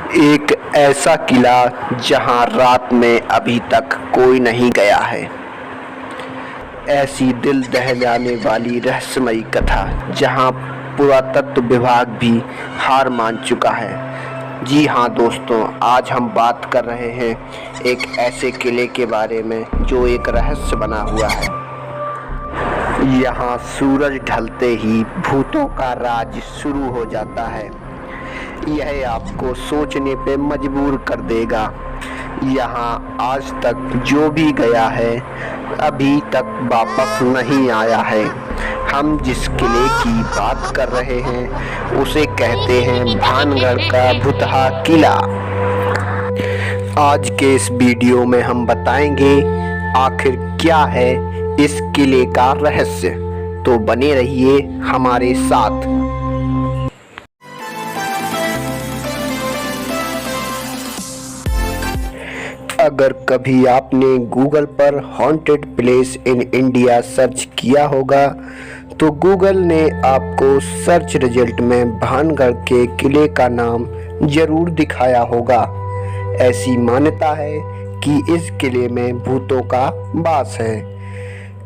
एक ऐसा किला जहां रात में अभी तक कोई नहीं गया है। ऐसी दिल दहलाने वाली रहस्यमयी कथा जहां पुरातत्व विभाग भी हार मान चुका है। जी हाँ दोस्तों, आज हम बात कर रहे हैं एक ऐसे किले के बारे में जो एक रहस्य बना हुआ है। यहाँ सूरज ढलते ही भूतों का राज शुरू हो जाता है। यह आपको सोचने पे मजबूर कर देगा। यहाँ आज तक जो भी गया है अभी तक वापस नहीं आया है। हम जिस किले की बात कर रहे हैं उसे कहते हैं भानगढ़ का भुतहा किला। आज के इस वीडियो में हम बताएंगे आखिर क्या है इस किले का रहस्य। तो बने रहिए हमारे साथ। अगर कभी आपने गूगल पर haunted place in India search किया होगा तो गूगल ने आपको सर्च रिजल्ट में भानगढ़ के किले का नाम जरूर दिखाया होगा। ऐसी मान्यता है कि इस किले में भूतों का वास है।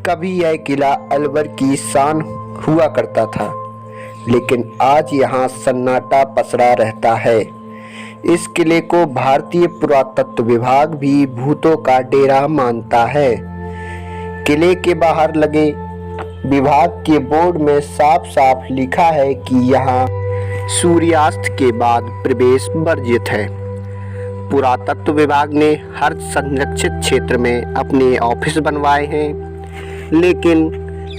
कभी यह किला अलवर की शान हुआ करता था, लेकिन आज यहाँ सन्नाटा पसरा रहता है। इस किले को भारतीय पुरातत्व विभाग भी भूतों का डेरा मानता है। किले के बाहर लगे विभाग के बोर्ड में साफ साफ लिखा है कि यहाँ सूर्यास्त के बाद प्रवेश वर्जित है। पुरातत्व विभाग ने हर संरक्षित क्षेत्र में अपने ऑफिस बनवाए हैं, लेकिन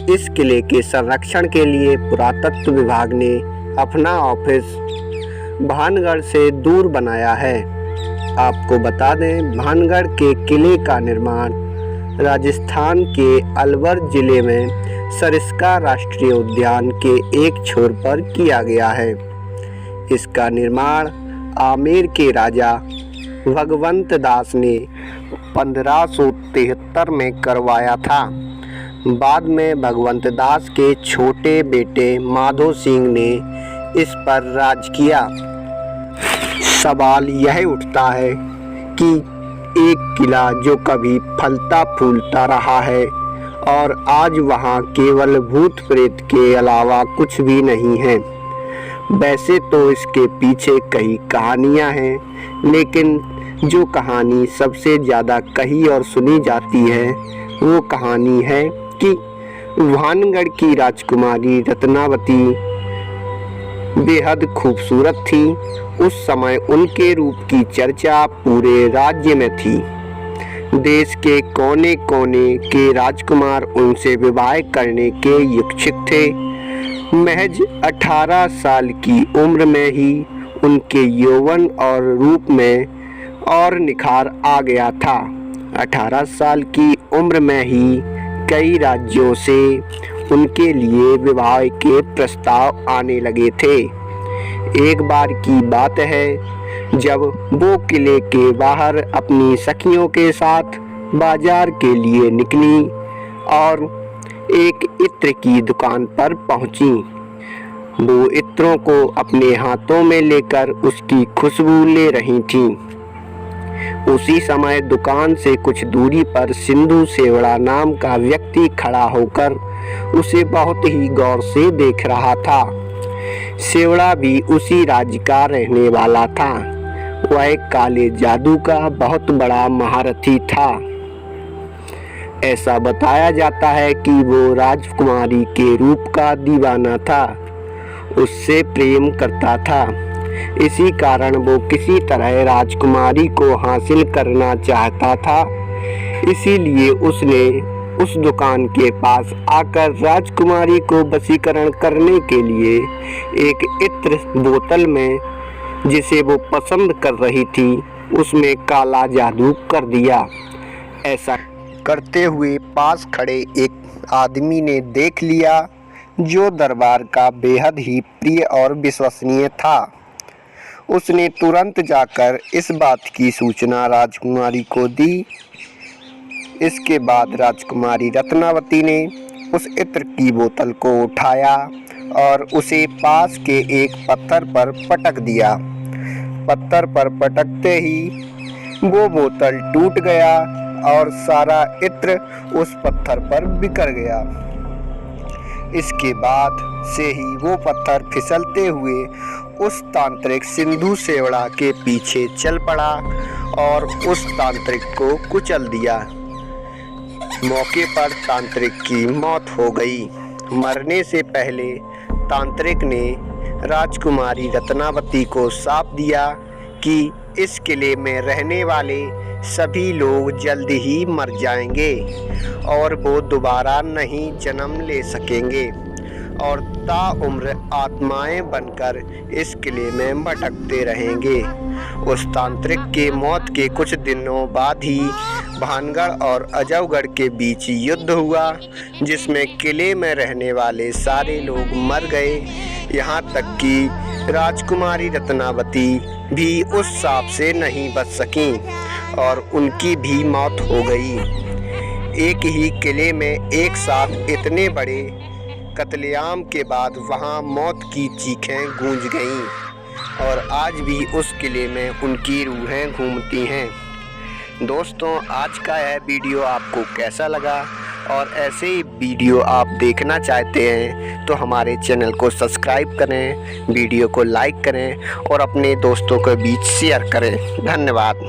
इस किले के संरक्षण के लिए पुरातत्व विभाग ने अपना ऑफिस भानगढ़ से दूर बनाया है। आपको बता दें, भानगढ़ के किले का निर्माण राजस्थान के अलवर जिले में सरिस्का राष्ट्रीय उद्यान के एक छोर पर किया गया है। इसका निर्माण आमेर के राजा भगवंत दास ने 1573 में करवाया था। बाद में भगवंत दास के छोटे बेटे माधो सिंह ने इस पर राज किया। सवाल यह उठता है कि एक किला जो कभी फलता फूलता रहा है और आज वहाँ केवल भूत प्रेत के अलावा कुछ भी नहीं है। वैसे तो इसके पीछे कई कहानियाँ हैं, लेकिन जो कहानी सबसे ज़्यादा कही और सुनी जाती है वो कहानी है कि भानगढ़ की राजकुमारी रत्नावती बेहद खूबसूरत थी। उस समय उनके रूप की चर्चा पूरे राज्य में थी। देश के कोने कोने के राजकुमार उनसे विवाह करने के इच्छुक थे। महज 18 साल की उम्र में ही उनके यौवन और रूप में और निखार आ गया था। 18 साल की उम्र में ही कई राज्यों से उनके लिए विवाह के प्रस्ताव आने लगे थे। एक बार की बात है जब वो किले के बाहर अपनी सखियों के साथ बाजार के लिए निकली और एक इत्र की दुकान पर पहुंची। वो इत्रों को अपने हाथों में लेकर उसकी खुशबू ले रही थीं। उसी समय दुकान से कुछ दूरी पर सिंधु सेवड़ा नाम का व्यक्ति खड़ा होकर उसे बहुत ही गौर से देख रहा था। सेवड़ा भी उसी राज्य का रहने वाला था। वह काले जादू का बहुत बड़ा महारथी था। ऐसा बताया जाता है कि वो राजकुमारी के रूप का दीवाना था, उससे प्रेम करता था। इसी कारण वो किसी तरह राजकुमारी को हासिल करना चाहता था। इसीलिए उसने उस दुकान के पास आकर राजकुमारी को वशीकरण करने के लिए एक इत्र बोतल में, जिसे वो पसंद कर रही थी, उसमें काला जादू कर दिया। ऐसा करते हुए पास खड़े एक आदमी ने देख लिया, जो दरबार का बेहद ही प्रिय और विश्वसनीय था। उसने तुरंत जाकर इस बात की सूचना राजकुमारी को दी। इसके बाद राजकुमारी रत्नावती ने उस इत्र की बोतल को उठाया और उसे पास के एक पत्थर पर पटक दिया। पत्थर पर पटकते ही वो बोतल टूट गया और सारा इत्र उस पत्थर पर बिखर गया। इसके बाद से ही वो पत्थर फिसलते हुए उस तांत्रिक सिंधु सेवड़ा के पीछे चल पड़ा और उस तांत्रिक को कुचल दिया। मौके पर तांत्रिक की मौत हो गई। मरने से पहले तांत्रिक ने राजकुमारी रत्नावती को शाप दिया कि इस किले में रहने वाले सभी लोग जल्द ही मर जाएंगे और वो दोबारा नहीं जन्म ले सकेंगे और ताउम्र आत्माएं बनकर इस किले में भटकते रहेंगे। उस तांत्रिक के मौत के कुछ दिनों बाद ही भानगढ़ और अजयगढ़ के बीच युद्ध हुआ, जिसमें किले में रहने वाले सारे लोग मर गए, यहाँ तक कि राजकुमारी रत्नावती भी उस शाप से नहीं बच सकीं और उनकी भी मौत हो गई। एक ही किले में एक साथ इतने बड़े कत्लेआम के बाद वहां मौत की चीखें गूंज गईं और आज भी उस किले में उनकी रूहें घूमती हैं। दोस्तों, आज का यह वीडियो आपको कैसा लगा और ऐसे ही वीडियो आप देखना चाहते हैं तो हमारे चैनल को सब्सक्राइब करें, वीडियो को लाइक करें और अपने दोस्तों के बीच शेयर करें। धन्यवाद।